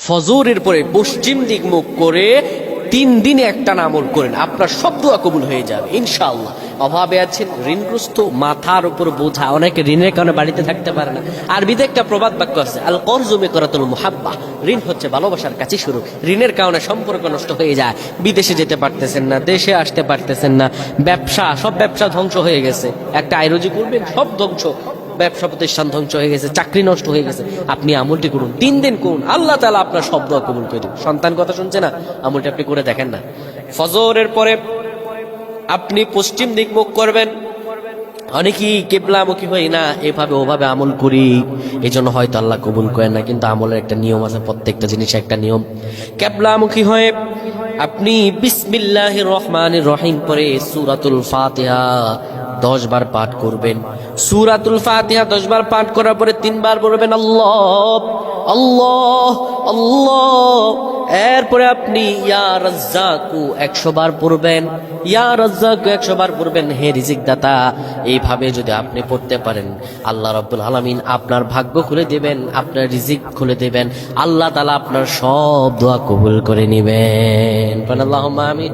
ফজরের পরে পশ্চিম দিক মুখ করে 3 দিনে একটা আমল করেন, আপনার সব দোয়া কবুল হয়ে যাবে ইনশাআল্লাহ। অভাবে আছেন, ঋণগ্রস্ত, মাথার উপর বোঝা, অনেকে ঋণের কারণে বাড়িতে থাকতে পারে না। আরবিতে একটা প্রবাদ বাক্য আছে, আল করজু মিকরাতুল মুহাব্বা, ঋণ হচ্ছে ভালোবাসার কাছে শুরু। ঋণের কারণে সম্পর্ক নষ্ট হয়ে যায়, বিদেশে যেতে পারতেছেন না, দেশে আসতে পারতেছেন না, সব ব্যবসা ধ্বংস হয়ে গেছে। একটা আয়রোজি করবেন, সব ধ্বংস, ব্যবসা প্রতিষ্ঠান ধ্বংস হয়ে গেছে, চাকরি নষ্ট হয়ে গেছে। আপনি আমলটি করুন, 3 দিন করুন, আল্লাহ তাআলা আপনার সব দোয়া কবুল করে দিবেন। সন্তান কথা শুনছে না, আমলটি আপনি করে দেখেন না। ফজরের পরে আপনি পশ্চিম দিক মুখ করবেন। অনেকেই কেবলামুখী হই না, এভাবে ওভাবে আমল করি, এই জন্য হয়তো আল্লাহ কবুল করেন না। কিন্তু আমলের একটা নিয়ম আছে, প্রত্যেকটা জিনিস একটা নিয়ম। কেবলামুখী হয়ে আপনি বিসমিল্লাহির রহমানির রহিম পরে সূরাতুল ফাতিহা 10 বার পাঠ করবেন। সূরাতুল ফাতিহা 10 বার পাঠ করার পরে 3 বার বলবেন আল্লাহ আল্লাহ আল্লাহ। এরপরে আপনি ইয়া রাজ্জাকু 100 বার পড়বেন, ইয়া রাজ্জাকু 100 বার পড়বেন, হে রিজিক দাতা। এইভাবে যদি আপনি পড়তে পারেন, আল্লাহ রাব্বুল আলামিন আপনার ভাগ্য খুলে দিবেন, আপনার রিজিক খুলে দিবেন, আল্লাহ তাআলা আপনার সব দোয়া কবুল করে নেবেন। আল্লাহুম্মা আমিন।